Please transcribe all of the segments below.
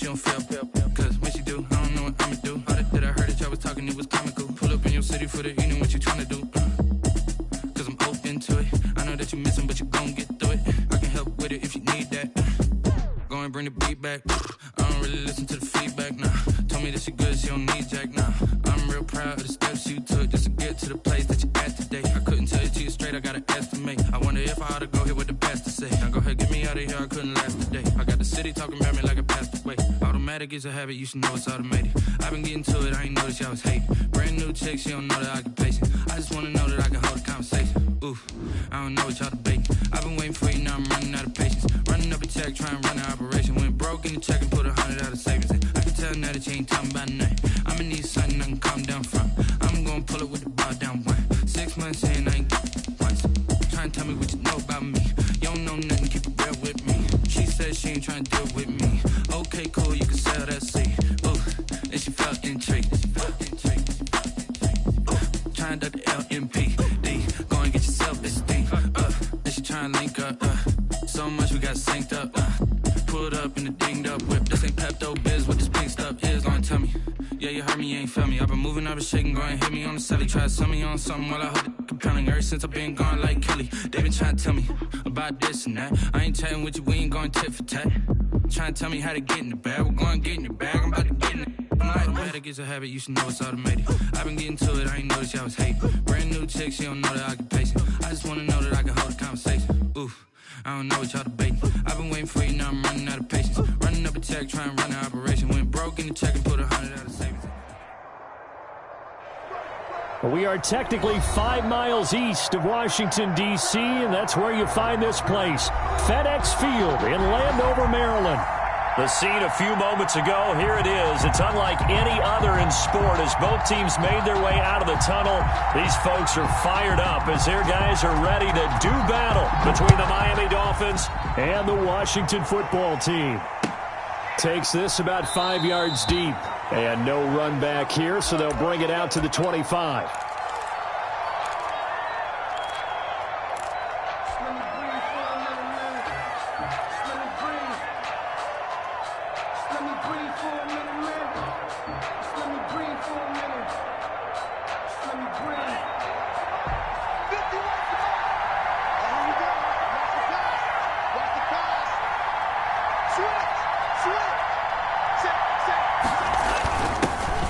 she don't feel. Cause when she do, I don't know what I'ma do. All that I heard that y'all was talking, it was comical. Pull up in your city for the evening, what you tryna do? Cause I'm open to it. I know that you missing, but you gon' get through it. I can help with it if you need that. Go and bring the beat back. I don't really listen to the feedback, nah. Told me that she good, she don't need jack, nah. I'm real proud of the steps you took just to get to the place that you at today. I couldn't tell you to you straight, I gotta estimate. I wonder if I ought to go here with the best to say. Now go ahead, get me out of here, I couldn't last today. I got the city talking about me like I passed away. Automatic is a habit, you should know it's automated. I've been getting to it, I ain't noticed y'all was hating. Brand new chick, she don't know the occupation. I just wanna know that I can hold a conversation. Oof, I don't know what y'all debating. I've been waiting for you, now I'm running out of patience. Running up a check, trying to run an operation. Went broke in the check and put 100 out of savings in. I can tell now that you ain't talking about nothing. I'ma need something I can calm down from. I'm gonna pull it with the bar down one. 6 months in, I ain't get once. Trying to tell me what you know about me. You don't know nothing, keep it real with me. She said she ain't trying to deal with me. Okay, cool, you can sell that seed. Ooh, and she felt intrigued. Trying to duck the LMP. Go and get your self-esteem. And she trying to link up. So much we got synced up. Pulled up in the dinged up whip. This ain't Pepto-Biz, what this pink stuff is. Gonna tell me. Yeah, you heard me, you ain't felt me. I've been moving, I've been shaking, go and hit me on the celly. Try to sell me on something while I hold it compelling. Ever since I've been gone like Kelly, they been trying to tell me about this and that. I ain't chatting with you, we ain't going tit for tat. Trying to tell me how to get in the bag. We're going to get in your bag, I'm about to get in it. Automatic is a habit, you should know it's automated. I've been getting to it, I ain't noticed y'all was hating. Brand new chick, she don't know the occupation. I just wanna know that I can hold a conversation. Oof, I don't know what y'all debating. I've been waiting for you, now I'm running out of patience. Running up a check, trying to run an operation. Went broke in the check and put 100 out of savings. We are technically 5 miles east of Washington, D.C., and that's where you find this place, FedEx Field in Landover, Maryland. The scene a few moments ago, here it is. It's unlike any other in sport as both teams made their way out of the tunnel. These folks are fired up as their guys are ready to do battle between the Miami Dolphins and the Washington football team. Takes this about 5 yards deep. And no run back here, so they'll bring it out to the 25.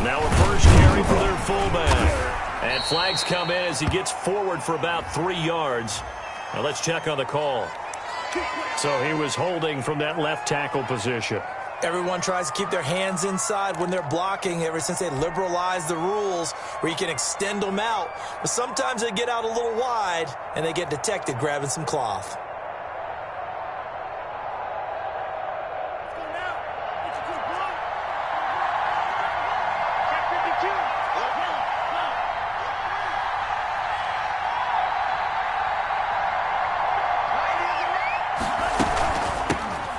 Now a first carry for their fullback. And flags come in as he gets forward for about 3 yards. Now let's check on the call. So he was holding from that left tackle position. Everyone tries to keep their hands inside when they're blocking ever since they liberalized the rules where you can extend them out. But sometimes they get out a little wide and they get detected grabbing some cloth.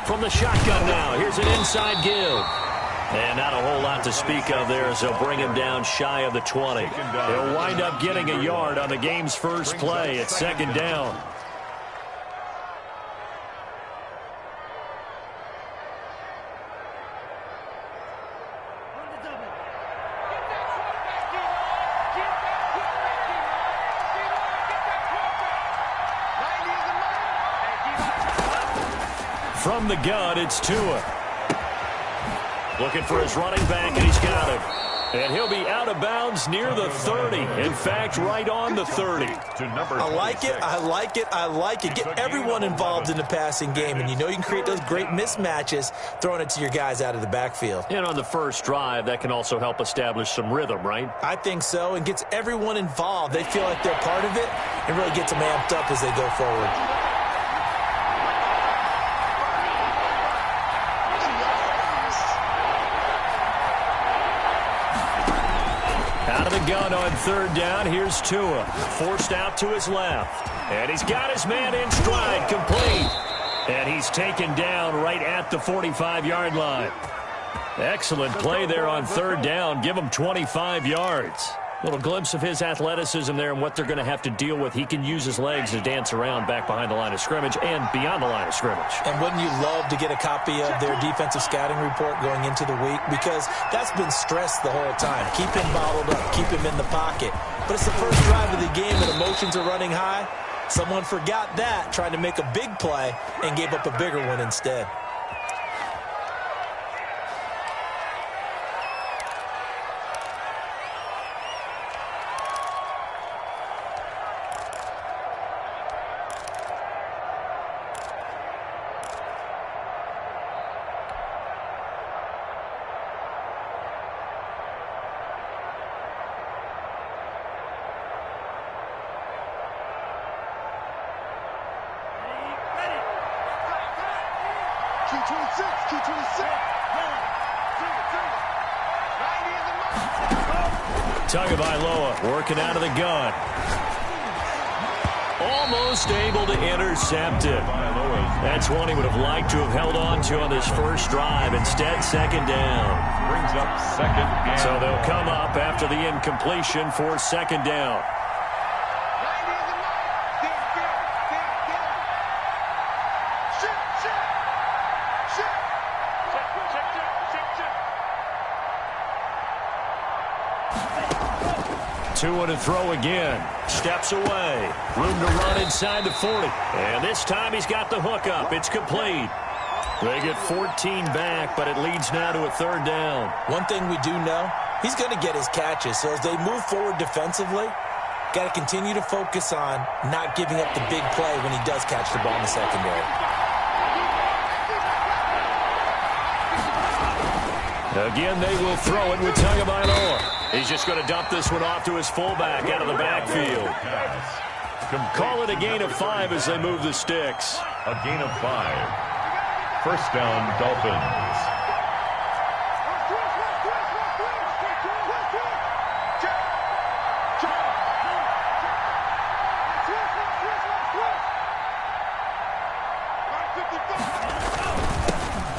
From the shotgun now, here's an inside give. And not a whole lot to speak of there as they'll bring him down shy of the 20. He'll wind up getting a yard on the game's first play at second down. From the gun, it's Tua. Looking for his running back, and he's got him. And he'll be out of bounds near the 30. In fact, right on the 30. I like it, I like it, I like it. Get everyone involved in the passing game, and you know you can create those great mismatches throwing it to your guys out of the backfield. And on the first drive, that can also help establish some rhythm, right? I think so, and gets everyone involved. They feel like they're part of it and really gets them amped up as they go forward. Gun on third down. Here's Tua. Forced out to his left. And he's got his man in stride, complete. And he's taken down right at the 45-yard line. Excellent play there on third down. Give him 25 yards. Little glimpse of his athleticism there and what they're going to have to deal with. He can use his legs to dance around back behind the line of scrimmage and beyond the line of scrimmage. And wouldn't you love to get a copy of their defensive scouting report going into the week? Because that's been stressed the whole time. Keep him bottled up. Keep him in the pocket. But it's the first drive of the game and emotions are running high. Someone forgot that, trying to make a big play, and gave up a bigger one instead. Tagovailoa working out of the gun. Almost able to intercept it. That's one he would have liked to have held on to on this first drive. Instead, second down. Brings up second and so they'll come up after the incompletion for second down. Two to throw again. Steps away. Room to run inside the 40. And this time he's got the hook up. It's complete. They get 14 back, but it leads now to a third down. One thing we do know, he's going to get his catches. So as they move forward defensively, got to continue to focus on not giving up the big play when he does catch the ball in the secondary. Again, they will throw it with Tagovailoa. He's just going to dump this one off to his fullback out of the backfield. Call it a gain of 5 as they move the sticks. A gain of 5. First down, Dolphins.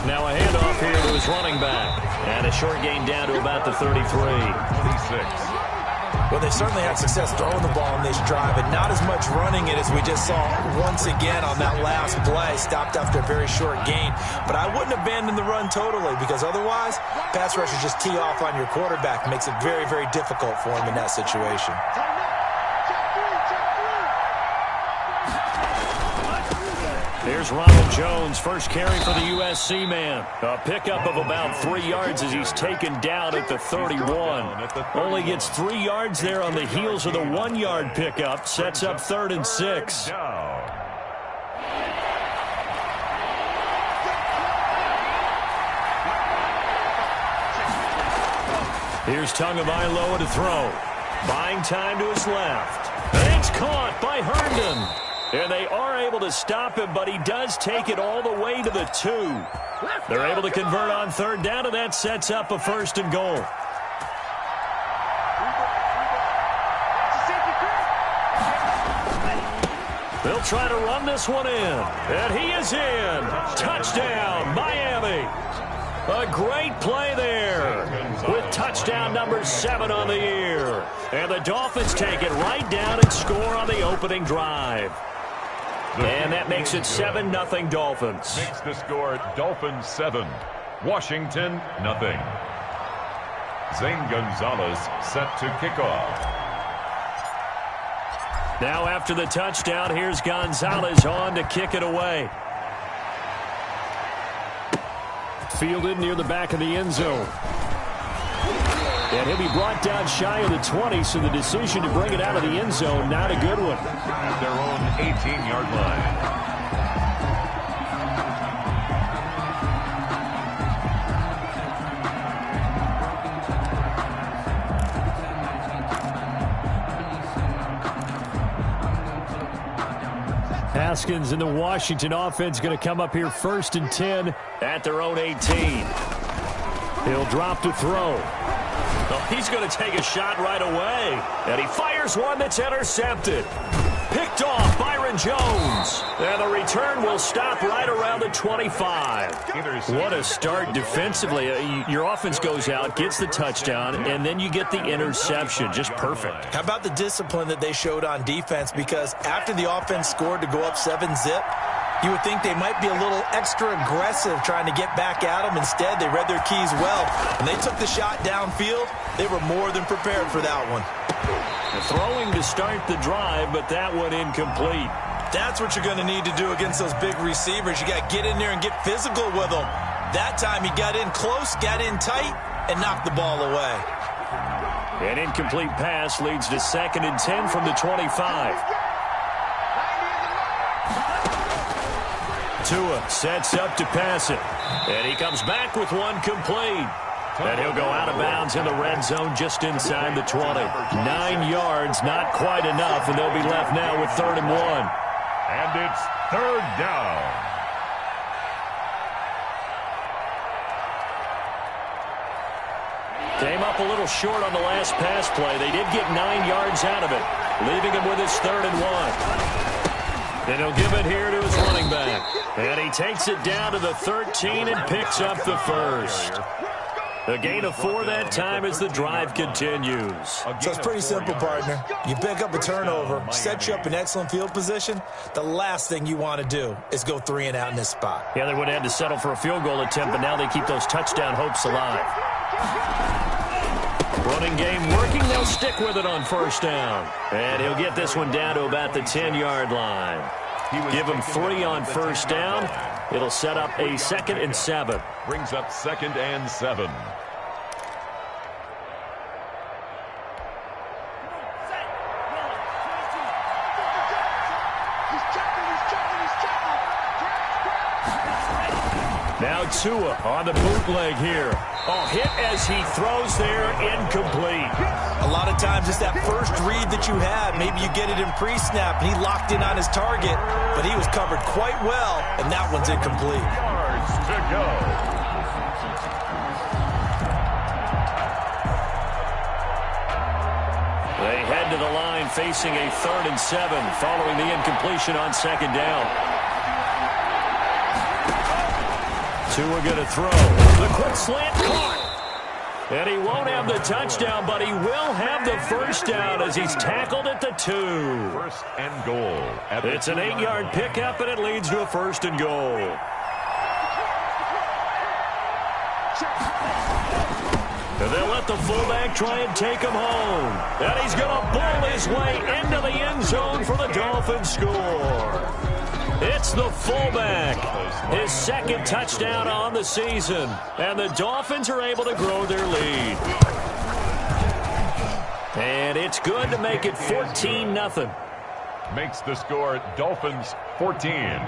Now a handoff here to his running back. And a short gain down to about the 33. 26. Well, they certainly had success throwing the ball in this drive, and not as much running it as we just saw once again on that last play. Stopped after a very short gain. But I wouldn't abandon the run totally, because otherwise, pass rushers just tee off on your quarterback. Makes it very, very difficult for him in that situation. Here's Ronald Jones, first carry for the USC man. A pickup of about 3 yards as he's taken down at the 31. Only gets 3 yards there on the heels of the 1 yard pickup. Sets up 3rd and 6. Here's Tagovailoa to throw. Buying time to his left. And it's caught by Herndon. And they are able to stop him, but he does take it all the way to the 2. They're able to convert on 3rd down, and that sets up a 1st and goal. They'll try to run this one in. And he is in. Touchdown, Miami. A great play there with touchdown number 7 on the year. And the Dolphins take it right down and score on the opening drive. And that makes it 7-0 Dolphins. Makes the score Dolphins 7, Washington 0. Zane Gonzalez set to kick off. Now after the touchdown, here's Gonzalez on to kick it away. Fielded near the back of the end zone. And he'll be brought down shy of the 20, so the decision to bring it out of the end zone, not a good one. At their own 18-yard line. Haskins and the Washington offense going to come up here 1st and 10 at their own 18. He'll drop to throw. Oh, he's going to take a shot right away. And he fires one that's intercepted. picked off Byron Jones. And the return will stop right around the 25. What a start defensively. Your offense goes out, gets the touchdown, and then you get the interception. Just perfect. How about the discipline that they showed on defense? Because after the offense scored to go up 7-zip, you would think they might be a little extra aggressive trying to get back at them. Instead, they read their keys well. When they took the shot downfield, they were more than prepared for that one. Throwing to start the drive, but that one incomplete. That's what you're going to need to do against those big receivers. You got to get in there and get physical with them. That time he got in close, got in tight, and knocked the ball away. An incomplete pass leads to 2nd and 10 from the 25. Tua sets up to pass it. And he comes back with one complete. And he'll go out of bounds in the red zone just inside the 20. 9 yards, not quite enough, and they'll be left now with 3rd and 1. And it's 3rd down. Came up a little short on the last pass play. They did get 9 yards out of it, leaving him with his 3rd and 1. And he'll give it here to his running back. And he takes it down to the 13 and picks up the first. A gain of 4 that time as the drive continues. So it's pretty simple, partner. You pick up a turnover, set you up in excellent field position. The last thing you want to do is go 3 and out in this spot. Yeah, they would have had to settle for a field goal attempt, but now they keep those touchdown hopes alive. Running game working. They'll stick with it on 1st down. And he'll get this one down to about the 10-yard line. Give him 3 on 1st down. It'll set up a 2nd and 7. Brings up 2nd and 7. Now Tua on the bootleg here. Oh, hit as he throws there, incomplete. A lot of times it's that first read that you have. Maybe you get it in pre-snap, and he locked in on his target, but he was covered quite well, and that one's incomplete. Yards to go. They head to the line facing a 3rd and 7 following the incompletion on 2nd down. Tua going to throw. The quick slant caught. And he won't have the touchdown, but he will have the 1st down as he's tackled at the 2. 1st and goal. It's an 8-yard pickup, and it leads to a 1st and goal. And they'll let the fullback try and take him home. And he's going to bull his way into the end zone for the Dolphins score. It's the fullback. His 2nd touchdown on the season. And the Dolphins are able to grow their lead. And it's good to make it 14-0. Makes the score Dolphins 14.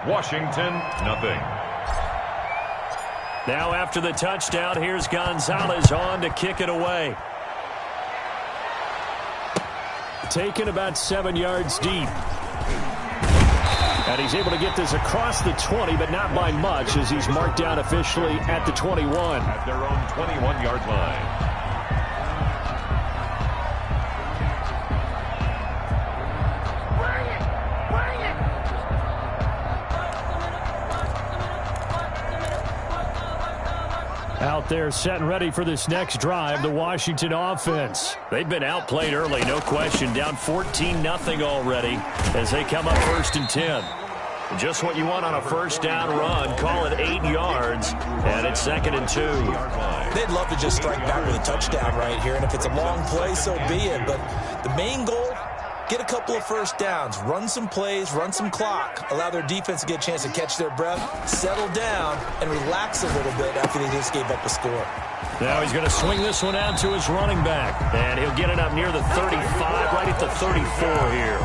Washington, nothing. Now after the touchdown, here's Gonzalez on to kick it away. Taken about 7 yards deep. And he's able to get this across the 20, but not by much, as he's marked down officially at the 21. At their own 21-yard line. Out there set and ready for this next drive, the Washington offense. They've been outplayed early, no question. Down 14-0 already as they come up 1st and 10. Just what you want on a 1st down run. Call it 8 yards, and it's 2nd and 2. They'd love to just strike back with a touchdown right here, and if it's a long play, so be it. But the main goal, get a couple of 1st downs, run some plays, run some clock, allow their defense to get a chance to catch their breath, settle down, and relax a little bit after they just gave up a score. Now he's going to swing this one out to his running back, and he'll get it up near the 35, right at the 34 here.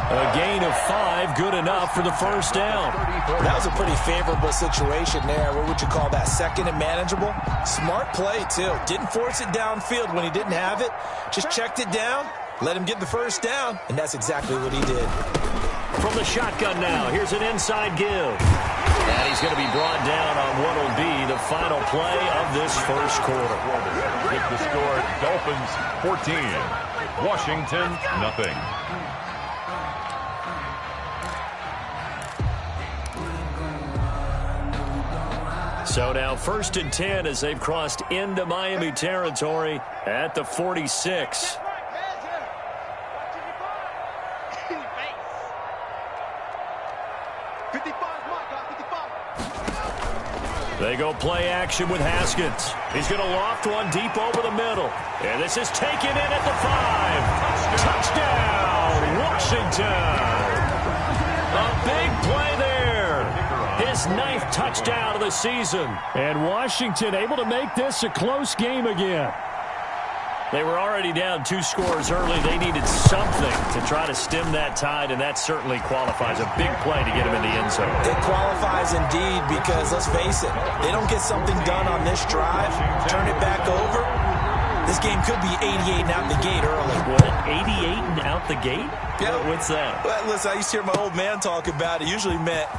A gain of 5, good enough for the 1st down. That was a pretty favorable situation there. What would you call that? 2nd and manageable? Smart play, too. Didn't force it downfield when he didn't have it. Just checked it down, let him get the 1st down, and that's exactly what he did. From the shotgun now, here's an inside give. And he's going to be brought down on what will be the final play of this 1st quarter. With the score, Dolphins 14, Washington nothing. So now 1st and 10 as they've crossed into Miami territory at the 46. They go play action with Haskins. He's going to loft one deep over the middle. And this is taken in at the 5. Touchdown, Washington. A big play there. His 9th touchdown of the season. And Washington able to make this a close game again. They were already down 2 scores early. They needed something to try to stem that tide, and that certainly qualifies. A big play to get him in the end zone. It qualifies indeed because, let's face it, they don't get something done on this drive, turn it back over, this game could be 88 and out the gate early. What? 88 and out the gate? Yeah. What's that? Well, listen, I used to hear my old man talk about it. Usually meant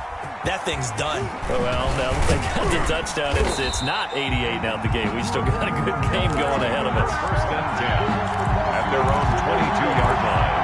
that thing's done. Well, no, they got the touchdown. It's not 88 and out the gate. We still got a good game going ahead of us. 1st and 10 at their own 22-yard line.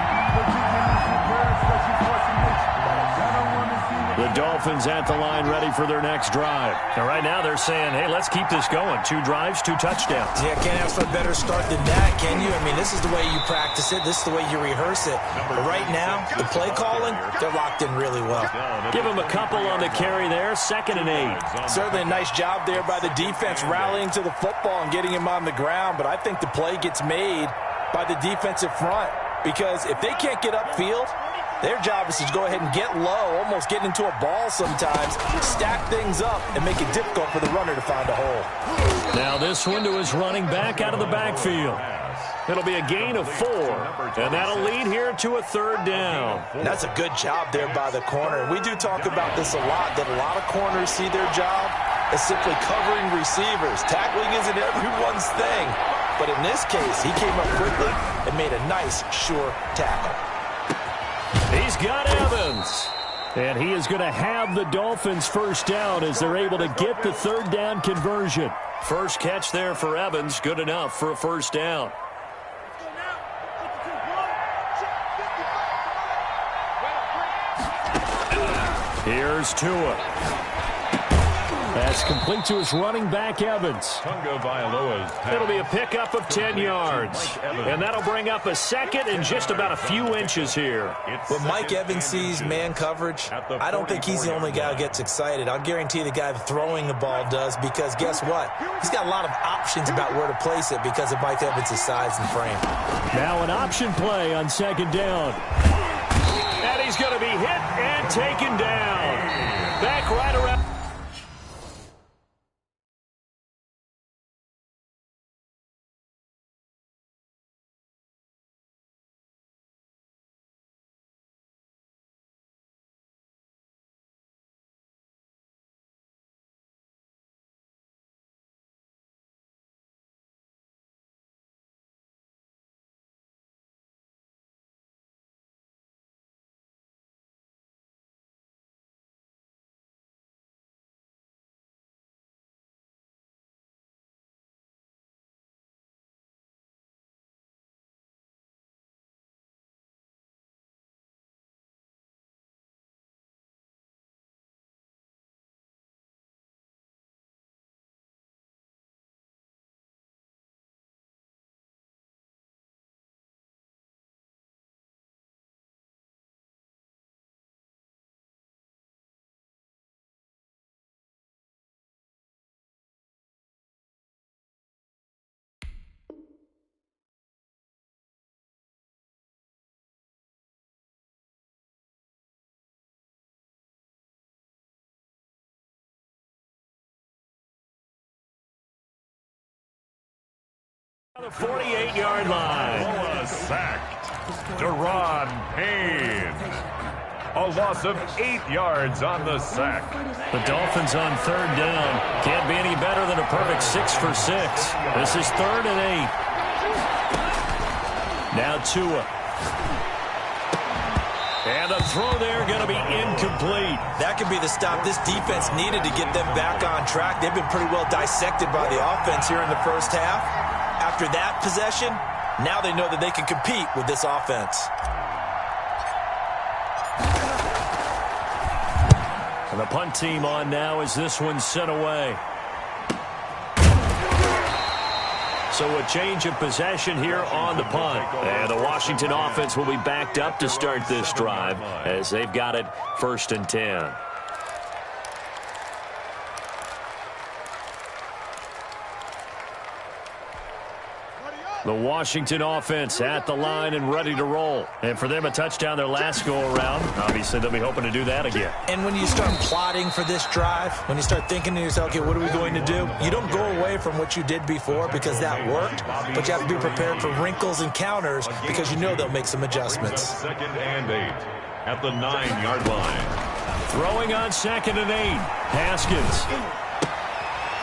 The Dolphins at the line ready for their next drive. And right now they're saying, hey, let's keep this going. 2 drives, 2 touchdowns. Yeah, can't ask for a better start than that, can you? I mean, this is the way you practice it. This is the way you rehearse it. But right now, the play calling, they're locked in really well. Give them a couple on the carry there. 2nd and 8. Certainly a nice job there by the defense rallying to the football and getting him on the ground. But I think the play gets made by the defensive front. Because if they can't get upfield, their job is to go ahead and get low, almost get into a ball sometimes, stack things up, and make it difficult for the runner to find a hole. Now this one to his running back out of the backfield. It'll be a gain of 4, and that'll lead here to a 3rd down. That's a good job there by the corner. We do talk about this a lot, that a lot of corners see their job as simply covering receivers. Tackling isn't everyone's thing. But in this case, he came up quickly and made a nice, sure tackle. He's got Evans. And he is going to have the Dolphins' 1st down as they're able to get the 3rd down conversion. First catch there for Evans. Good enough for a 1st down. Here's Tua. That's complete to his running back, Evans. It'll be a pickup of 10 yards. And that'll bring up a 2nd and just about a few inches here. When Mike Evans sees man coverage, I don't think he's the only guy who gets excited. I'll guarantee the guy throwing the ball does, because guess what? He's got a lot of options about where to place it because of Mike Evans' size and frame. Now an option play on 2nd down. And he's going to be hit and taken down. Back right around. The 48-yard line. Noah sacked. Deron Payne. A loss of 8 yards on the sack. The Dolphins on 3rd down. Can't be any better than a perfect 6 for 6. This is 3rd and 8. Now Tua. And the throw there going to be incomplete. That could be the stop this defense needed to get them back on track. They've been pretty well dissected by the offense here in the 1st half. After that possession, now they know that they can compete with this offense. And the punt team on now as this one's sent away. So a change of possession here on the punt. And the Washington offense will be backed up to start this drive as they've got it 1st and 10. The Washington offense at the line and ready to roll. And for them, a touchdown their last go-around. Obviously, they'll be hoping to do that again. And when you start plotting for this drive, when you start thinking to yourself, okay, what are we going to do? You don't go away from what you did before because that worked, but you have to be prepared for wrinkles and counters because you know they'll make some adjustments. 2nd and 8 at the 9-yard line. Throwing on 2nd and 8. Haskins.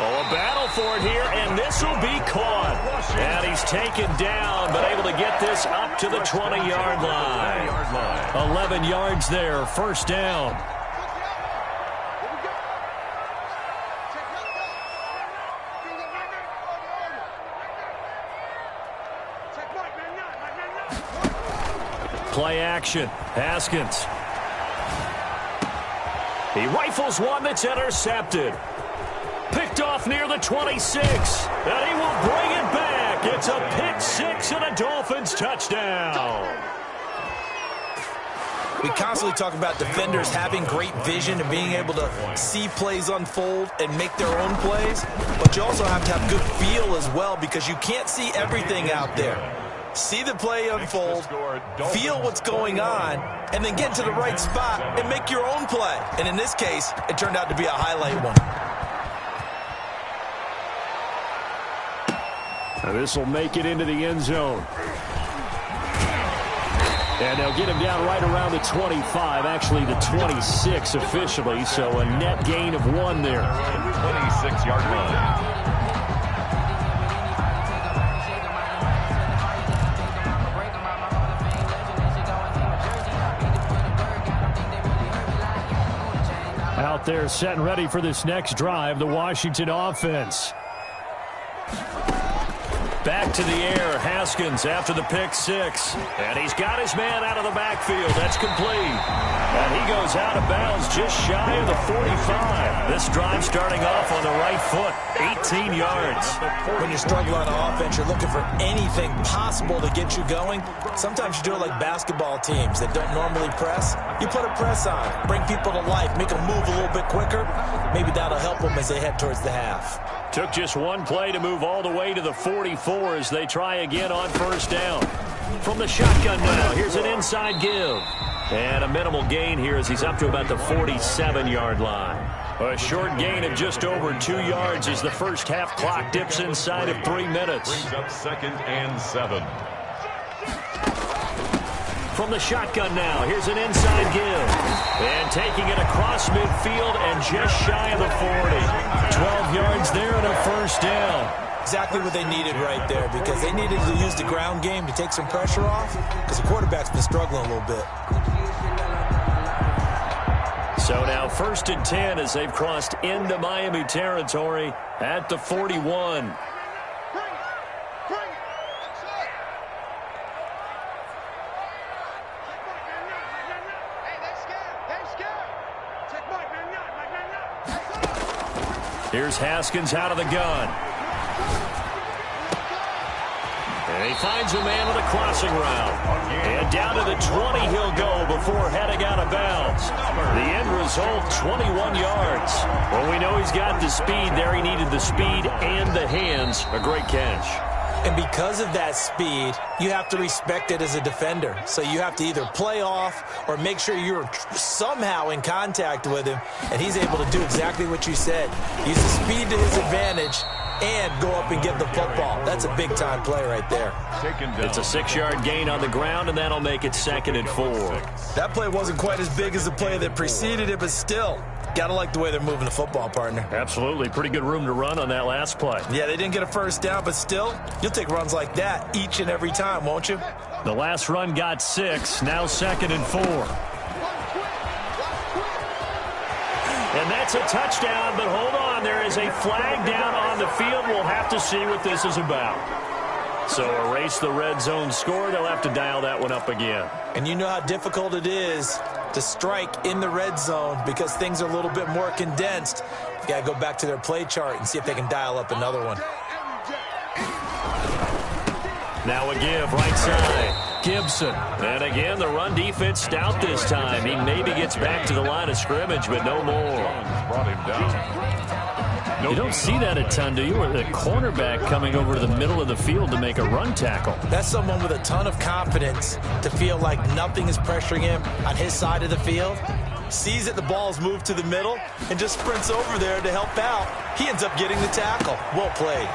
Oh, a battle for it here, and this will be caught. And he's taken down, but able to get this up to the 20-yard line. 11 yards there, 1st down. Play action, Haskins. He rifles one that's intercepted. Picked off near the 26, and he will bring it back. It's a pick 6 and a Dolphins touchdown. We constantly talk about defenders having great vision and being able to see plays unfold and make their own plays, but you also have to have good feel as well because you can't see everything out there. See the play unfold, feel what's going on, and then get to the right spot and make your own play. And in this case, it turned out to be a highlight one. Now this will make it into the end zone. And they'll get him down right around the 25, actually the 26 officially, so a net gain of 1 there. 26-yard line. Out there set and ready for this next drive, the Washington offense. Back to the air, Haskins after the pick 6. And he's got his man out of the backfield. That's complete. And he goes out of bounds just shy of the 45. This drive starting off on the right foot, 18 yards. When you struggle on offense, you're looking for anything possible to get you going. Sometimes you do it like basketball teams that don't normally press. You put a press on, bring people to life, make them move a little bit quicker. Maybe that'll help them as they head towards the half. Took just one play to move all the way to the 44 as they try again on 1st down. From the shotgun now, here's an inside give. And a minimal gain here as he's up to about the 47-yard line. A short gain of just over 2 yards as the first half clock dips inside of 3 minutes. Brings up 2nd and 7. From the shotgun now, here's an inside give. And taking it across midfield and just shy of the 40. 12 yards there and a 1st down. Exactly what they needed right there because they needed to use the ground game to take some pressure off because the quarterback's been struggling a little bit. So now 1st and 10 as they've crossed into Miami territory at the 41. Here's Haskins out of the gun. And he finds a man with a crossing route. And down to the 20 he'll go before heading out of bounds. The end result, 21 yards. Well, we know he's got the speed there. He needed the speed and the hands. A great catch. And because of that speed, you have to respect it as a defender. So you have to either play off or make sure you're somehow in contact with him. And he's able to do exactly what you said. Use the speed to his advantage and go up and get the football. That's a big-time play right there. It's a 6-yard gain on the ground, and that'll make it 2nd and 4. That play wasn't quite as big as the play that preceded it, but still, gotta like the way they're moving the football, partner. Absolutely. Pretty good room to run on that last play. Yeah, they didn't get a 1st down, but still, you'll take runs like that each and every time, won't you? The last run got 6, now 2nd and 4. And that's a touchdown, but hold on. There is a flag down on the field. We'll have to see what this is about. So erase the red zone score. They'll have to dial that one up again. And you know how difficult it is to strike in the red zone because things are a little bit more condensed. You got to go back to their play chart and see if they can dial up another one. Now a give right side. Gibson. And again, the run defense stout this time. He maybe gets back to the line of scrimmage, but no more. Brought him down. You don't see that a ton, do you? Or the cornerback coming over to the middle of the field to make a run tackle. That's someone with a ton of confidence to feel like nothing is pressuring him on his side of the field. Sees that the ball's moved to the middle and just sprints over there to help out. He ends up getting the tackle. Well played.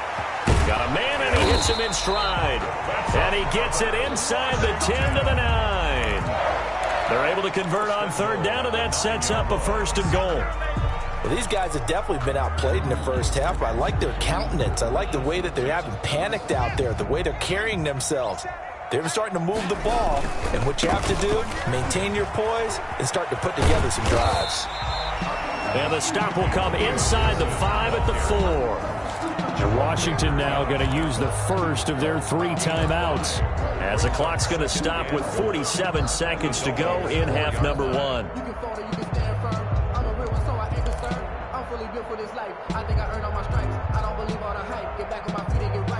Got a man, and he hits him in stride. And he gets it inside the 10 to the 9. They're able to convert on third down, and that sets up a 1st and goal. Well, these guys have definitely been outplayed in the first half, but I like their countenance. I like the way that they haven't panicked out there, the way they're carrying themselves. They're starting to move the ball, and what you have to do, maintain your poise and start to put together some drives. And the stop will come inside the 5 at the 4. And Washington now going to use the first of their 3 timeouts. As the clock's going to stop with 47 seconds to go in half number 1.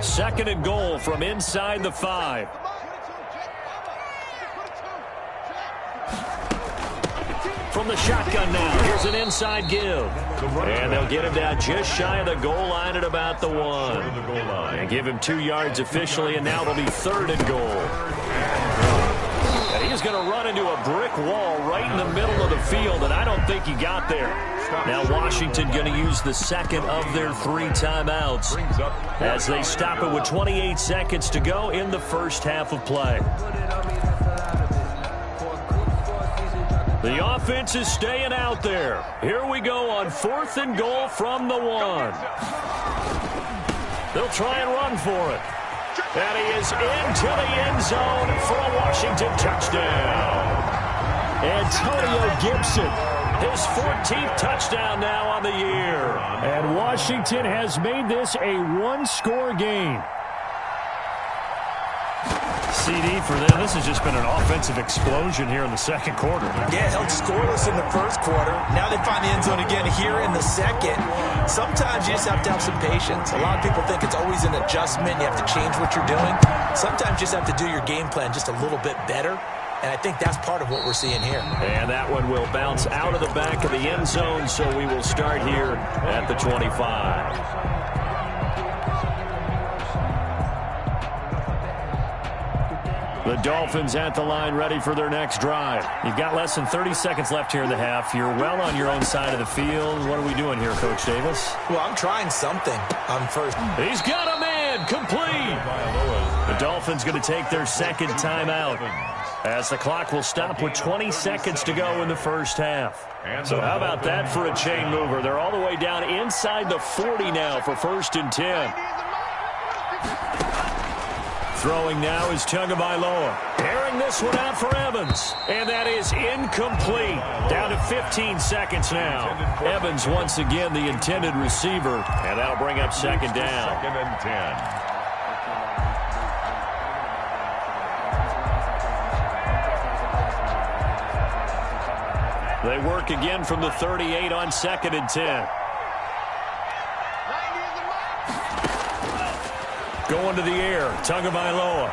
Second and goal from inside the 5. From the shotgun now, here's an inside give. And they'll get him down just shy of the goal line at about the 1. And give him 2 yards officially, and now it'll be 3rd and goal. And he's going to run into a brick wall right in the middle of the field, and I don't think he got there. Now Washington going to use the second of their 3 timeouts as they stop it with 28 seconds to go in the first half of play. The offense is staying out there. Here we go on 4th and goal from the 1. They'll try and run for it. And he is into the end zone for a Washington touchdown. Antonio Gibson. His 14th touchdown now on the year. And Washington has made this a 1-score game. CD for them. This has just been an offensive explosion here in the second quarter. Yeah, held scoreless in the first quarter. Now they find the end zone again here in the second. Sometimes you just have to have some patience. A lot of people think it's always an adjustment. You have to change what you're doing. Sometimes you just have to do your game plan just a little bit better. And I think that's part of what we're seeing here. And that one will bounce out of the back of the end zone, so we will start here at the 25. The Dolphins at the line ready for their next drive. You've got less than 30 seconds left here in the half. You're well on your own side of the field. What are we doing here, Coach Davis? Well, I'm trying something on first. He's got a man complete. The Dolphins going to take their second timeout as the clock will stop with 20 seconds to go in the first half. So how about that for a chain mover? They're all the way down inside the 40 now for 1st and 10. Throwing now is Tagovailoa. Airing this one out for Evans. And that is incomplete. Down to 15 seconds now. Evans once again the intended receiver. And that'll bring up second down. 2nd and 10. They work again from the 38 on 2nd and 10. Going to the air, Tagovailoa.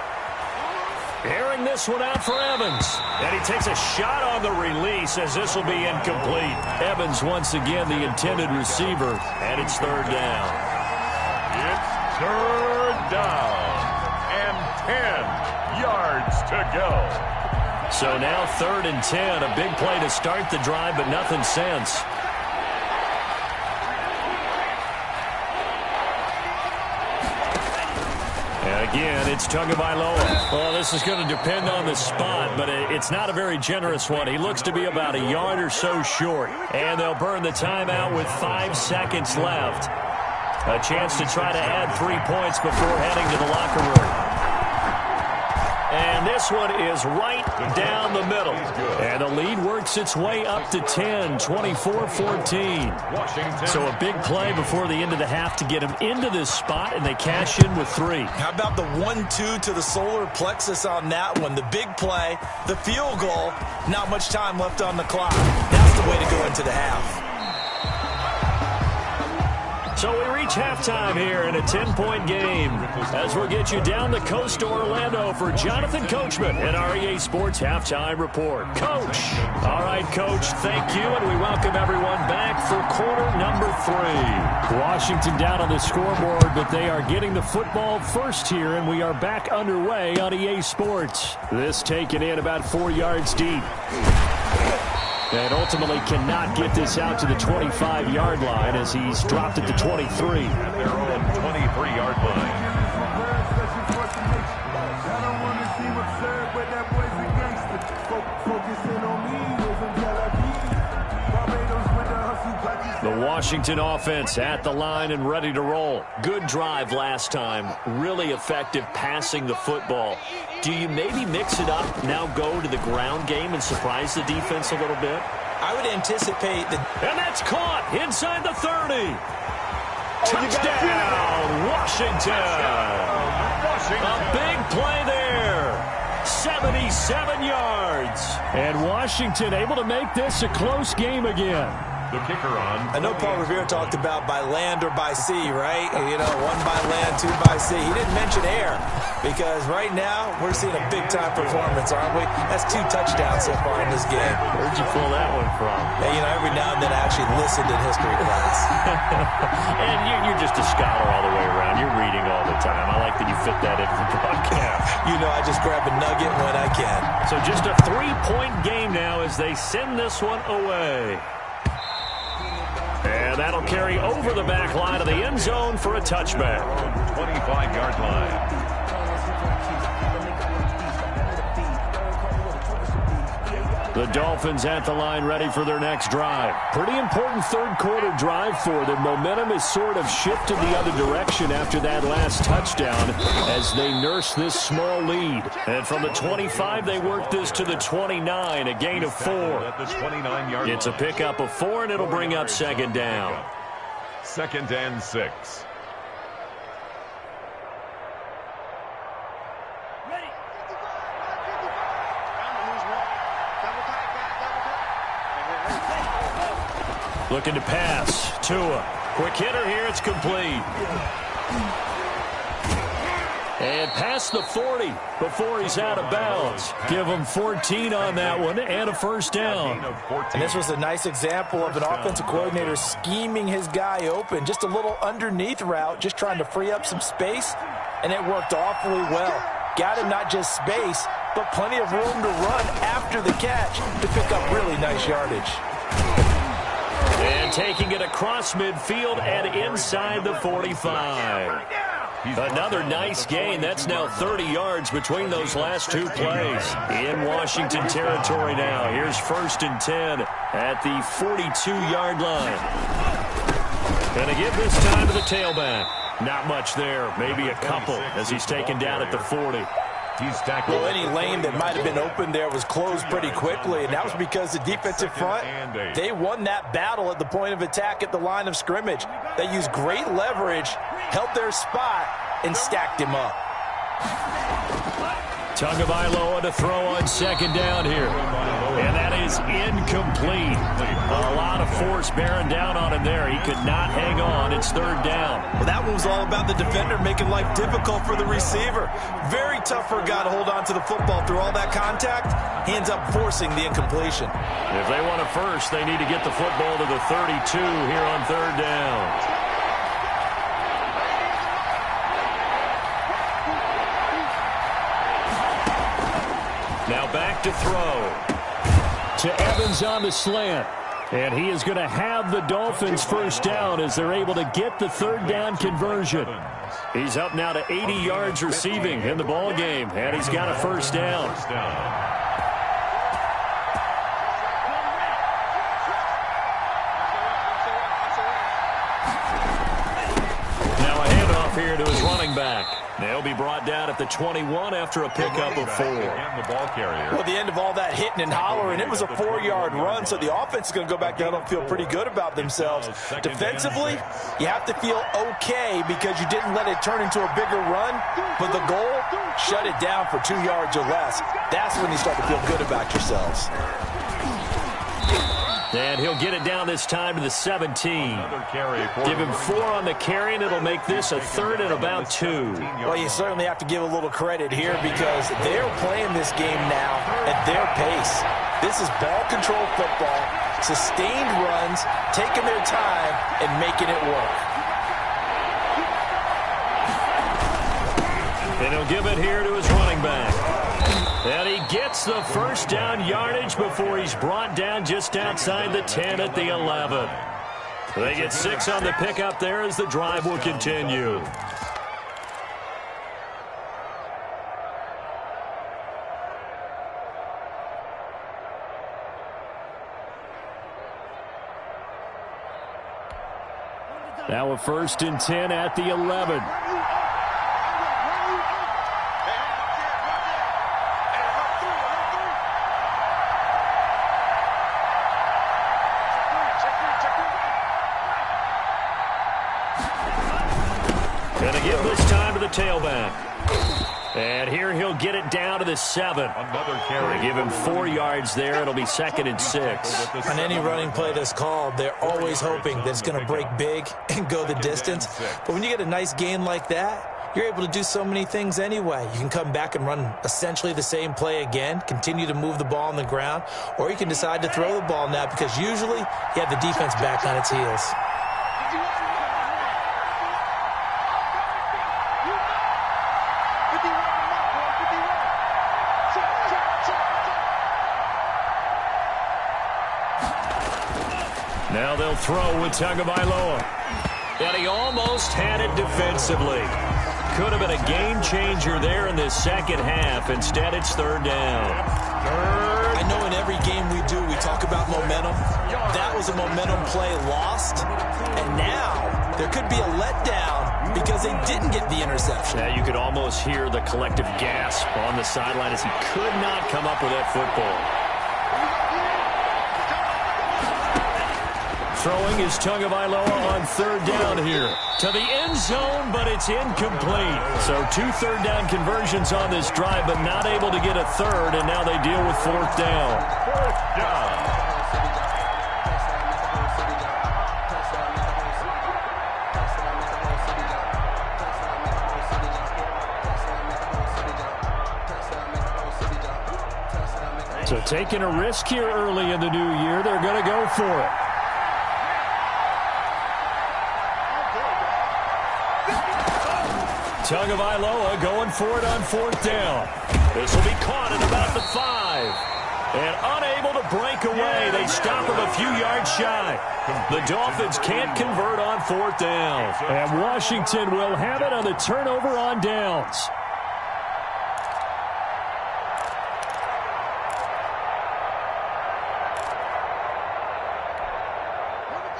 Airing this one out for Evans. And he takes a shot on the release as this will be incomplete. Evans once again the intended receiver, and it's 3rd down. It's 3rd down and 10 yards to go. So now 3rd and 10, a big play to start the drive, but nothing since. Again, it's Tagovailoa. Well, this is going to depend on the spot, but it's not a very generous one. He looks to be about a yard or so short. And they'll burn the timeout with 5 seconds left. A chance to try to add 3 points before heading to the locker room. And this one is right down the middle. And the lead works its way up to 10, 24-14. So a big play before the end of the half to get him into this spot, and they cash in with 3. How about the 1-2 to the solar plexus on that one? The big play, the field goal, not much time left on the clock. That's the way to go into the half. So we reach halftime here in a 10-point game as we'll get you down the coast to Orlando for Jonathan Coachman and our EA Sports Halftime Report. Coach. All right, Coach, thank you, and we welcome everyone back for quarter number 3. Washington down on the scoreboard, but they are getting the football first here, and we are back underway on EA Sports. This taken in about 4 yards deep. And ultimately cannot get this out to the 25-yard line as he's dropped at the 23. At their own 23-yard line. The Washington offense at the line and ready to roll. Good drive last time. Really effective passing the football. Do you maybe mix it up, now go to the ground game and surprise the defense a little bit? I would anticipate that. And that's caught inside the 30. Touchdown, Washington. A big play there. 77 yards. And Washington able to make this a close game again. The kicker on. I know Paul Revere talked about by land or by sea, right? You know, 1 by land, 2 by sea. He didn't mention air because right now we're seeing a big-time performance, aren't we? That's 2 touchdowns so far in this game. Where'd you pull that one from? Hey, you know, every now and then I actually listened in history class. And you're just a scholar all the way around. You're reading all the time. I like that you fit that into the broadcast. You know, I just grab a nugget when I can. So just a 3-point game now as they send this one away. And that'll carry over the back line of the end zone for a touchback. 25-yard line. The Dolphins at the line ready for their next drive. Pretty important third-quarter drive for them. Momentum has sort of shifted the other direction after that last touchdown as they nurse this small lead. And from the 25, they work this to the 29, a gain of 4. It's a pickup of 4, and it'll bring up second down. 2nd and 6. Looking to pass. Tua. Quick hitter here. It's complete. And past the 40 before he's out of bounds. Give him 14 on that one and a first down. And this was a nice example of an offensive coordinator scheming his guy open. Just a little underneath route, just trying to free up some space, and it worked awfully well. Got him not just space, but plenty of room to run after the catch to pick up really nice yardage. And taking it across midfield and inside the 45. Another nice gain. That's now 30 yards between those last 2 plays. In Washington territory now. Here's 1st and 10 at the 42-yard line. Gonna give this time to the tailback. Not much there. Maybe a couple as he's taken down at the 40. Well, any lane that might have been open there was closed pretty quickly, and that was because the defensive front, they won that battle at the point of attack at the line of scrimmage. They used great leverage, held their spot, and stacked him up. Tagovailoa to throw on second down here. And that is incomplete. A lot of force bearing down on him there. He could not hang on. It's third down. Well, that one was all about the defender making life difficult for the receiver. Very tough for a guy to hold on to the football through all that contact. He ends up forcing the incompletion. If they want a first, they need to get the football to the 32 here on third down. Now back to throw. To Evans on the slant. And he is going to have the Dolphins first down as they're able to get the third down conversion. He's up now to 80 yards receiving in the ball game, and he's got a first down. Now a handoff here to his running back. They'll be brought down at the 21 after a pickup of 4. Well, at the end of all that hitting and hollering, it was a 4-yard run, so the offense is going to go back down and feel pretty good about themselves. Defensively, you have to feel okay because you didn't let it turn into a bigger run, but the goal, shut it down for 2 yards or less. That's when you start to feel good about yourselves. And he'll get it down this time to the 17. Give him 4 on the carry, and it'll make this a 3rd and about 2. Well, you certainly have to give a little credit here because they're playing this game now at their pace. This is ball control football, sustained runs, taking their time, and making it work. And he'll give it here to his running back. And he gets the first down yardage before he's brought down just outside the 10 at the 11. They get 6 on the pickup there as the drive will continue. Now a 1st and 10 at the 11. Going to give this time to the tailback. And here he'll get it down to the 7. Another carry. They give him 4 yards there. It'll be 2nd and 6. On any running play that's called, they're always hoping that it's going to break big and go the distance. But when you get a nice gain like that, you're able to do so many things anyway. You can come back and run essentially the same play again, continue to move the ball on the ground, or you can decide to throw the ball now because usually you have the defense back on its heels. Now they'll throw with Idontknowyou. And he almost had it defensively. Could have been a game changer there in the second half. Instead, it's 3rd down. I know in every game we do, we talk about momentum. That was a momentum play lost. And now there could be a letdown because they didn't get the interception. Now you could almost hear the collective gasp on the sideline as he could not come up with that football. Throwing is Idontknowyou on 3rd down here. To the end zone, but it's incomplete. So 2 third down conversions on this drive, but not able to get a 3rd, and now they deal with 4th down. 4th down. So taking a risk here early in the new year, they're going to go for it. Idontknowyou going for it on 4th down. This will be caught at about the 5. And unable to break away. They stop him a few yards shy. The Dolphins can't convert on 4th down. And Washington will have it on the turnover on downs.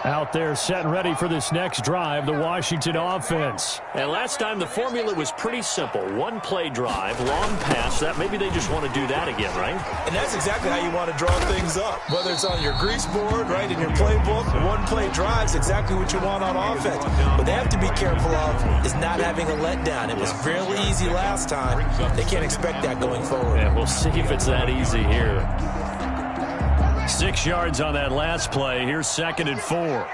Out there set and ready for this next drive, the Washington offense. And last time the formula was pretty simple. 1-play drive, long pass. That maybe they just want to do that again, right? And that's exactly how you want to draw things up. Whether it's on your grease board, right, in your playbook, 1-play drive's exactly what you want on offense. What they have to be careful of is not having a letdown. It was fairly easy last time. They can't expect that going forward. And we'll see if it's that easy here. 6 yards on that last play. Here's 2nd and 4.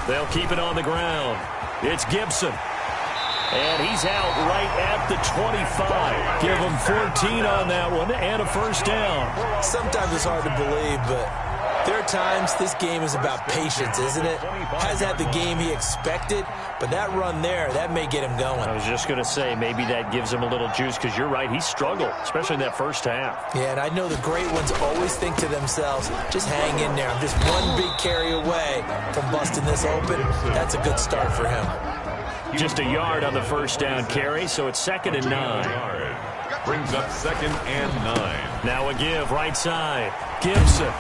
They'll keep it on the ground. It's Gibson. And he's out right at the 25. Give him 14 on that one and a 1st down. Sometimes it's hard to believe, but there are times this game is about patience, isn't it? Has had the game he expected, but that run there, that may get him going. I was just going to say, maybe that gives him a little juice because you're right, he struggled, especially in that first half. Yeah, and I know the great ones always think to themselves, just hang in there. I'm just one big carry away from busting this open. That's a good start for him. Just a yard on the 1st down carry, so it's 2nd and 9. Brings up 2nd and 9. Now a give right side. Gibson.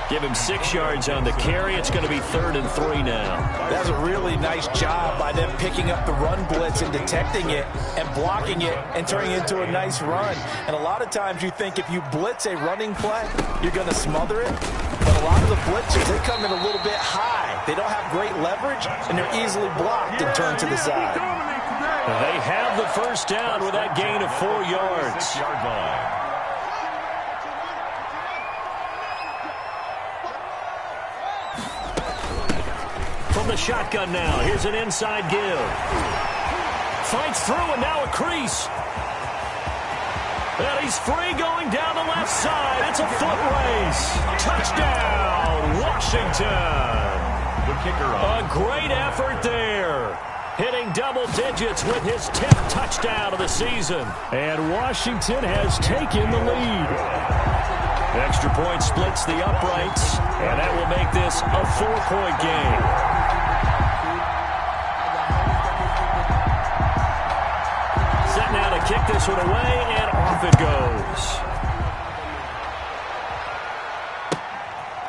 Give him 6 yards on the carry. It's going to be 3rd and 3 now. That was a really nice job by them picking up the run blitz and detecting it and blocking it and turning it into a nice run. And a lot of times you think if you blitz a running play, you're going to smother it. But a lot of the blitzers, they come in a little bit high. They don't have great leverage, and they're easily blocked and turned to the side. They have the 1st down with that gain of 4 yards. 6-yard line. the shotgun now. Here's an inside give. Fights through, and now a crease. And he's free going down the left side. It's a foot race. Touchdown, Washington. The kicker on. A great effort there. Hitting double digits with his 10th touchdown of the season. And Washington has taken the lead. Extra point splits the uprights, and that will make this a 4-point game. Set now to kick this one away, and off it goes.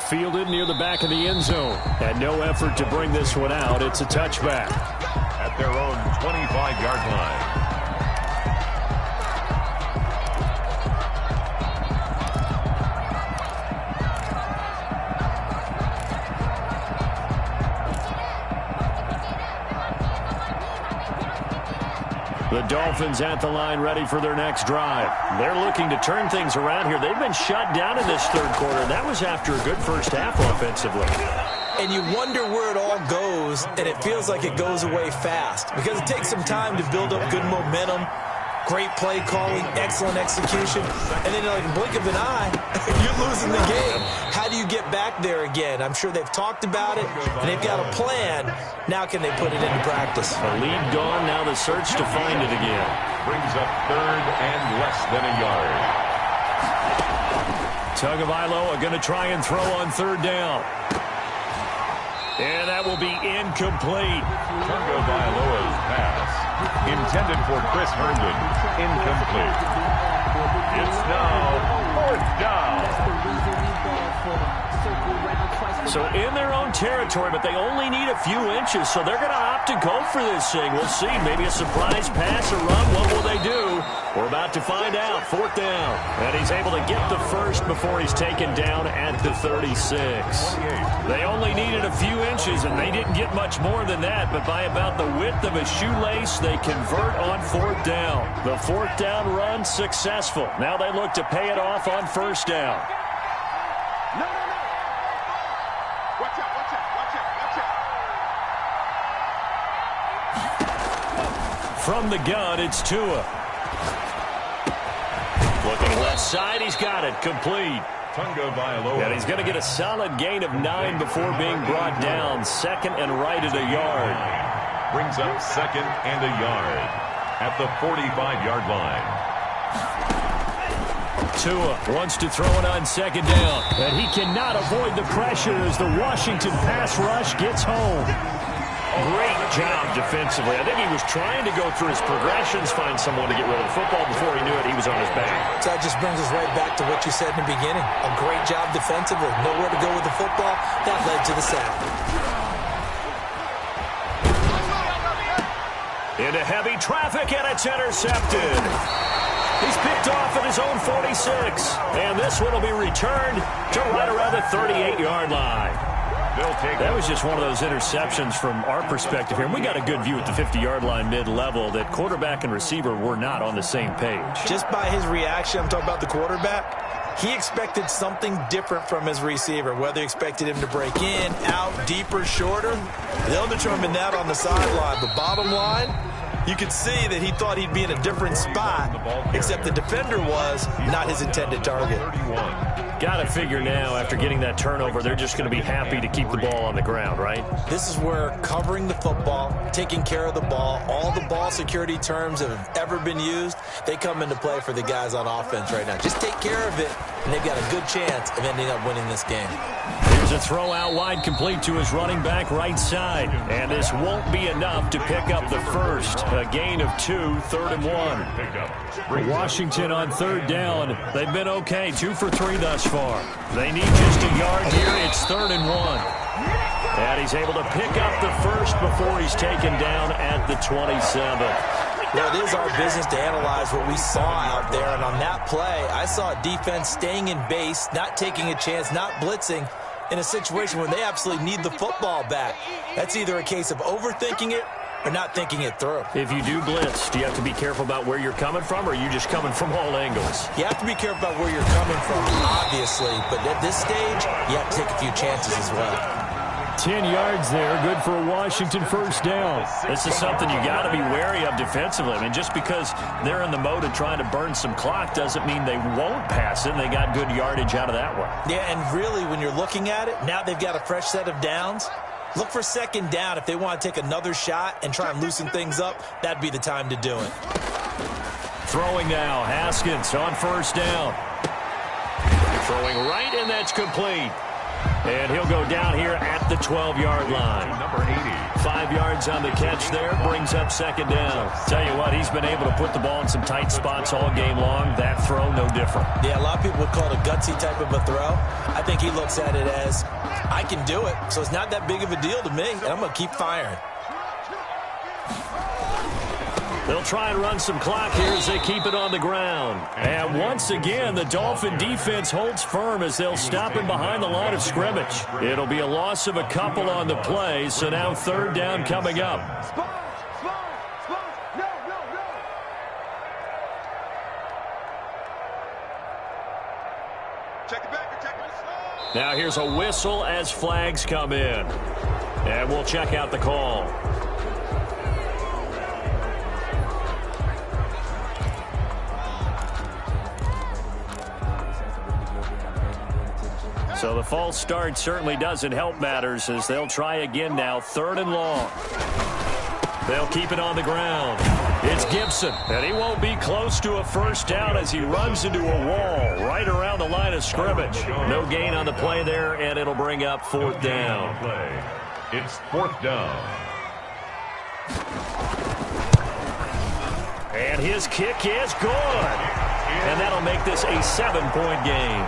Fielded near the back of the end zone. And no effort to bring this one out. It's a touchback. At their own 25-yard line. The Dolphins at the line ready for their next drive. They're looking to turn things around here. They've been shut down in this third quarter. That was after a good first half offensively. And you wonder where it all goes, and it feels like it goes away fast because it takes some time to build up good momentum, great play calling, excellent execution, and then like a blink of an eye, you're losing the game. How do you get back there again? I'm sure they've talked about it, and they've got a plan. Now can they put it into practice? A lead gone, now the search to find it again. Brings up third and less than a yard. Tagovailoa going to try and throw on third down. And that will be incomplete. Tagovailoa's pass, intended for Chris Herndon, incomplete. It's now fourth down. So in their own territory, but they only need a few inches, so they're going to opt to go for this thing. We'll see. Maybe a surprise pass or run. What will they do? We're about to find out. Fourth down. And he's able to get the first before he's taken down at the 36. They only needed a few inches, and they didn't get much more than that, but by about the width of a shoelace, they convert on fourth down. The fourth down run successful. Now they look to pay it off on first down. From the gun, it's Tua. Looking left side, he's got it. Complete. Tagovailoa. And he's going to get a solid gain of 9 before being brought down. Second and right at a yard. Brings up second and a yard at the 45-yard line. Tua wants to throw it on second down. And he cannot avoid the pressure as the Washington pass rush gets home. Great job defensively. I think he was trying to go through his progressions, find someone to get rid of the football. Before he knew it, he was on his back. So that just brings us right back to what you said in the beginning. A great job defensively. Nowhere to go with the football. That led to the sack. Into heavy traffic, and it's intercepted. He's picked off at his own 46. And this one will be returned to right around the 38-yard line. That was just one of those interceptions from our perspective here. And we got a good view at the 50-yard line mid-level that quarterback and receiver were not on the same page. Just by his reaction, I'm talking about the quarterback, he expected something different from his receiver, whether he expected him to break in, out, deeper, shorter. They'll determine that on the sideline. But bottom line, you could see that he thought he'd be in a different spot, except the defender was not his intended target. Got to figure now, after getting that turnover, they're just going to be happy to keep the ball on the ground, right? This is where covering the football, taking care of the ball, all the ball security terms that have ever been used, they come into play for the guys on offense right now. Just take care of it, and they've got a good chance of ending up winning this game. Here's a throw out wide, complete to his running back right side. And this won't be enough to pick up the first. A gain of 2, third and 1. Washington on third down. They've been okay, 2 for 3 thus far. They need just a yard here. It's third and 1. And he's able to pick up the first before he's taken down at the 27. Well, it is our business to analyze what we saw out there. And on that play, I saw a defense staying in base, not taking a chance, not blitzing in a situation where they absolutely need the football back. That's either a case of overthinking it or not thinking it through. If you do blitz, do you have to be careful about where you're coming from, or are you just coming from all angles? You have to be careful about where you're coming from, obviously. But at this stage, you have to take a few chances as well. 10 yards there. Good for a Washington first down. This is something you got to be wary of defensively. I mean, just because they're in the mode of trying to burn some clock doesn't mean they won't pass it. They got good yardage out of that one. Yeah, and really, when you're looking at it, now they've got a fresh set of downs. Look for second down. If they want to take another shot and try and loosen things up, that'd be the time to do it. Throwing now, Haskins on first down. Throwing right, and that's complete. And he'll go down here at the 12-yard line. Number 80. 5 yards on the catch there, brings up second down. Tell you what, he's been able to put the ball in some tight spots all game long. That throw, no different. Yeah, a lot of people would call it a gutsy type of a throw. I think he looks at it as, I can do it, so it's not that big of a deal to me, and I'm going to keep firing. They'll try and run some clock here as they keep it on the ground. And once again, the Dolphin defense holds firm as they'll stop him behind the line of scrimmage. It'll be a loss of a couple on the play, so now third down coming up. Now here's a whistle as flags come in. And we'll check out the call. So the false start certainly doesn't help matters as they'll try again now, third and long. They'll keep it on the ground. It's Gibson, and he won't be close to a first down as he runs into a wall right around the line of scrimmage. No gain on the play there, and it'll bring up fourth down. It's fourth down. And his kick is good. And that'll make this a 7-point game.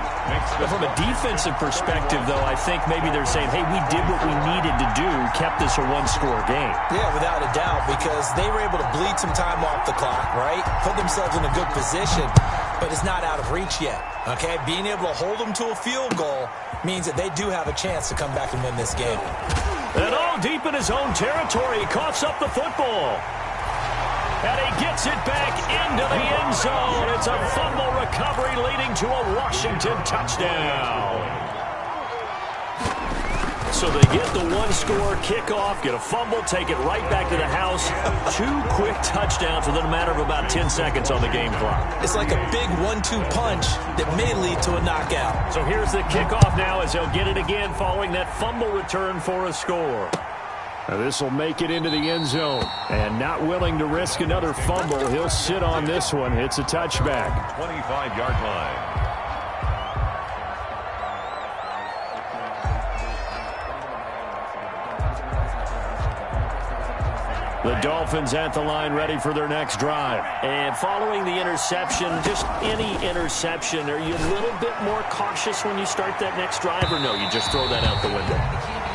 But from a defensive perspective, though, I think maybe they're saying, hey, we did what we needed to do, kept this a one-score game. Yeah, without a doubt, because they were able to bleed some time off the clock, right? Put themselves in a good position, but it's not out of reach yet, okay? Being able to hold them to a field goal means that they do have a chance to come back and win this game. And all deep in his own territory, he coughs up the football. And he gets it back into the end zone. It's a fumble recovery leading to a Washington touchdown. So they get the one-score kickoff, get a fumble, take it right back to the house. 2 quick touchdowns within a matter of about 10 seconds on the game clock. It's like a big 1-2 punch that may lead to a knockout. So here's the kickoff now as they'll get it again following that fumble return for a score. Now this will make it into the end zone. And not willing to risk another fumble, he'll sit on this one. It's a touchback. 25-yard line. The Dolphins at the line ready for their next drive. And following the interception, just any interception, are you a little bit more cautious when you start that next drive, or no, you just throw that out the window?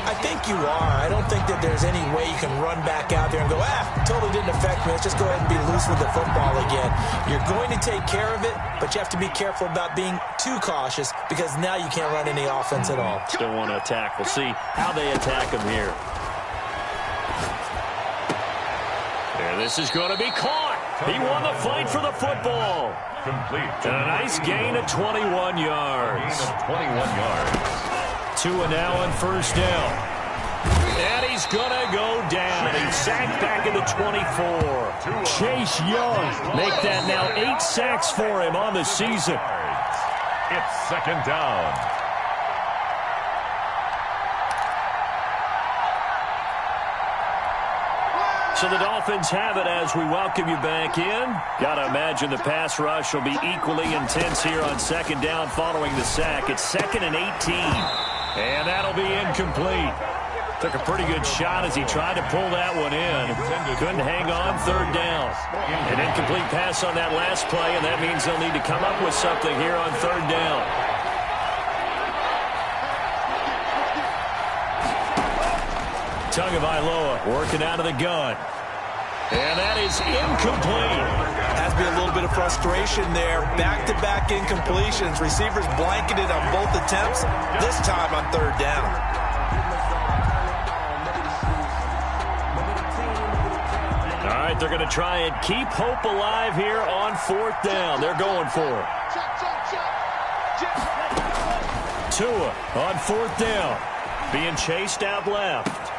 I think you are. I don't think that there's any way you can run back out there and go, totally didn't affect me. Let's just go ahead and be loose with the football again. You're going to take care of it, but you have to be careful about being too cautious because now you can't run any offense at all. Still want to attack. We'll see how they attack him here. And this is going to be caught. He won the fight for the football. Complete. And a nice gain of 21 yards. Gain of 21 yards. Tua now on first down. And he's going to go down. He's sacked back into 24. Chase Young. Make that now 8 sacks for him on the season. It's second down. So the Dolphins have it as we welcome you back in. Got to imagine the pass rush will be equally intense here on second down following the sack. It's 2nd and 18. And that'll be incomplete. Took a pretty good shot as he tried to pull that one in. Couldn't hang on, third down. An incomplete pass on that last play, and that means they'll need to come up with something here on third down. Tagovailoa working out of the gun. And that is incomplete. Has to be a little bit of frustration there. Back-to-back incompletions. Receivers blanketed on both attempts, this time on third down. All right, they're going to try and keep hope alive here on fourth down. They're going for it. Tua on fourth down. being chased out left.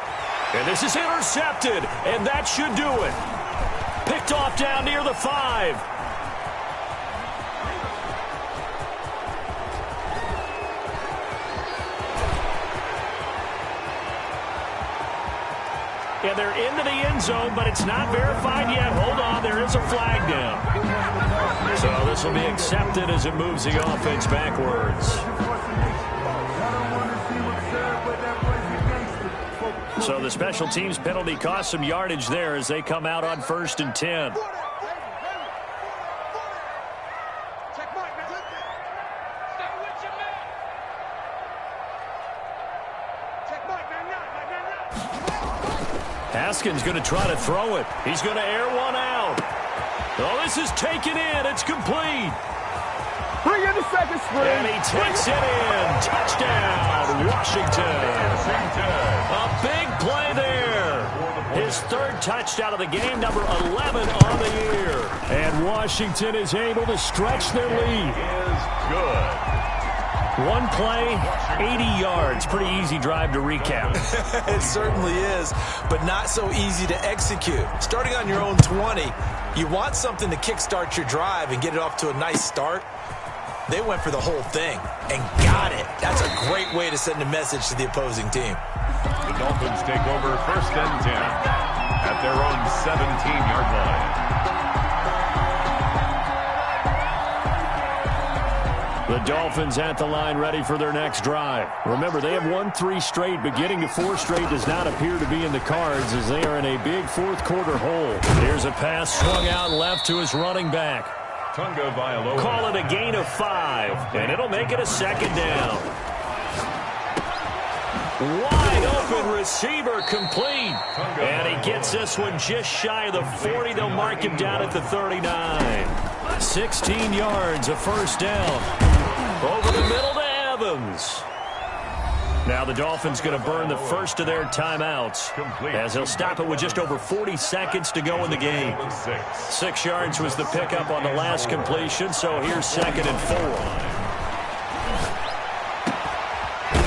And this is intercepted, and that should do it. Picked off down near the 5. Yeah, they're into the end zone, but it's not verified yet. Hold on, there is a flag down. So this will be accepted as it moves the offense backwards. So the special teams penalty cost some yardage there as they come out on 1st and 10. Haskins going to try to throw it. He's going to air one out. Oh, this is taken in. It's complete. Bring in the second screen. And he takes it in. Touchdown, Washington. A big play there. His 3rd touchdown of the game, number 11 on the year. And Washington is able to stretch their lead. Is good. One play, 80 yards. Pretty easy drive to recap. It certainly is, but not so easy to execute. Starting on your own 20, you want something to kickstart your drive and get it off to a nice start. They went for the whole thing and got it. That's a great way to send a message to the opposing team. The Dolphins take over 1st and 10 at their own 17-yard line. The Dolphins at the line ready for their next drive. Remember, they have won 3 straight, but getting to 4 straight does not appear to be in the cards as they are in a big 4th quarter hole. Here's a pass swung out left to his running back. Call it a gain of 5, and it'll make it a 2nd down. Wide open receiver complete. And he gets this one just shy of the 40. They'll mark him down at the 39. 16 yards, a 1st down. Over the middle to Evans. Now the Dolphins going to burn the first of their timeouts as they'll stop it with just over 40 seconds to go in the game. 6 yards was the pickup on the last completion, so here's 2nd and 4.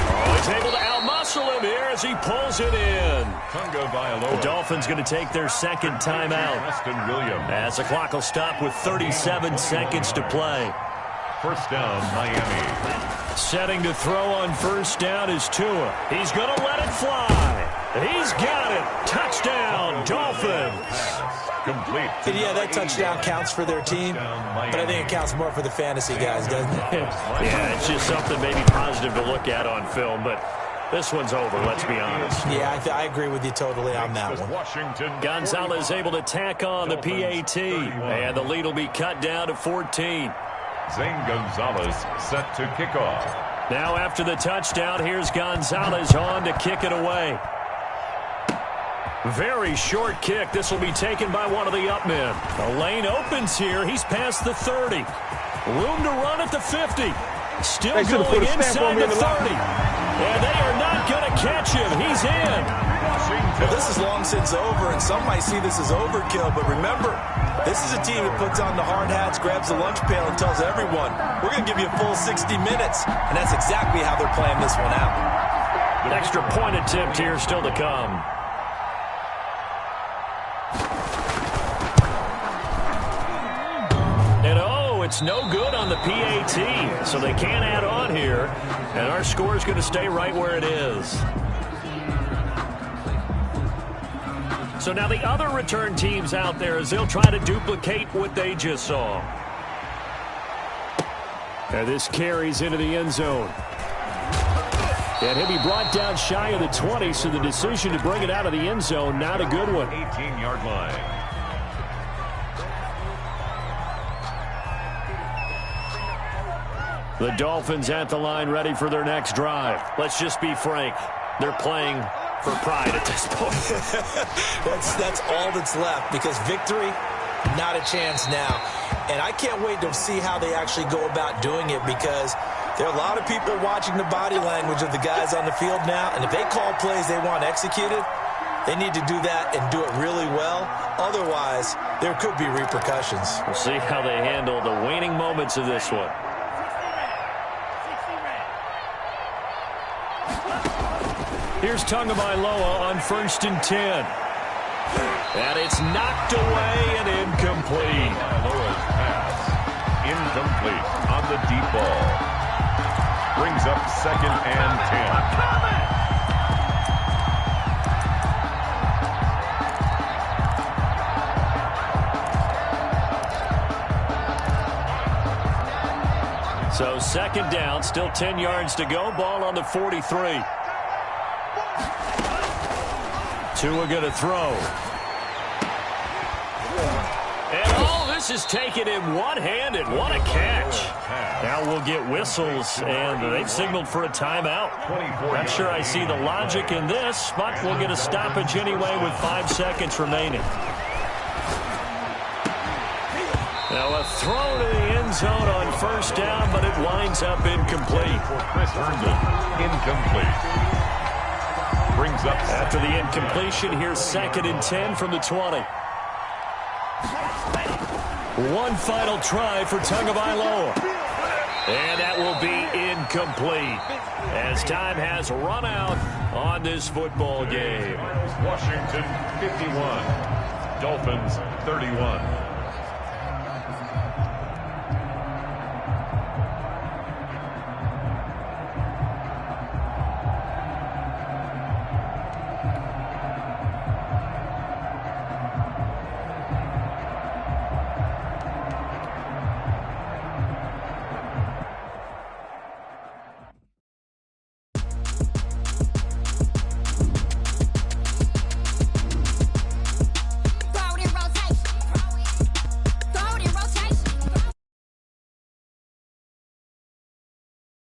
Oh, he's able to outmuscle him here as he pulls it in. The Dolphins going to take their 2nd timeout as the clock will stop with 37 seconds to play. 1st down, Miami. Setting to throw on 1st down is Tua. He's going to let it fly. He's got it. Touchdown, Dolphins. Complete. And yeah, that touchdown counts for their team, but I think it counts more for the fantasy guys, doesn't it? Yeah, it's just something maybe positive to look at on film, but this one's over, let's be honest. Yeah, I agree with you totally on that one. Gonzalez able to tack on the PAT, and the lead will be cut down to 14. Zane Gonzalez set to kick off. Now after the touchdown, here's Gonzalez on to kick it away. Very short kick. This will be taken by one of the up men. The lane opens here. He's past the 30. Room to run at the 50. Still going inside the 30. And they are not going to catch him. He's in. Well, this is long since over, and some might see this as overkill, but remember, this is a team that puts on the hard hats, grabs the lunch pail, and tells everyone, we're going to give you a full 60 minutes. And that's exactly how they're playing this one out. An extra point attempt here still to come. And oh, it's no good on the PAT, so they can't add on here. And our score is going to stay right where it is. So now the other return teams out there as they'll try to duplicate what they just saw. And this carries into the end zone. And he'll be brought down shy of the 20, so the decision to bring it out of the end zone, not a good one. 18-yard line. The Dolphins at the line ready for their next drive. Let's just be frank. They're playing for pride at this point. That's all that's left, because victory, not a chance now. And I can't wait to see how they actually go about doing it, because there are a lot of people watching the body language of the guys on the field now, and if they call plays they want executed, they need to do that and do it really well. Otherwise, there could be repercussions. We'll see how they handle the waning moments of this one. Here's Tagovailoa on 1st and 10. And it's knocked away and incomplete. Tagovailoa's pass incomplete on the deep ball. Brings up 2nd and 10. So 2nd down, still 10 yards to go. Ball on the 43. Tua going to throw. And this is taken in one-handed. What a catch. Now we'll get whistles, and they've signaled for a timeout. Not sure I see the logic in this, but we'll get a stoppage anyway with 5 seconds remaining. Now a throw to the end zone on 1st down, but it winds up incomplete. Chris Herndon, incomplete. Brings up after the incompletion. Here's 2nd and 10 from the 20. One final try for Tagovailoa. And that will be incomplete as time has run out on this football game. Washington 51, Dolphins 31.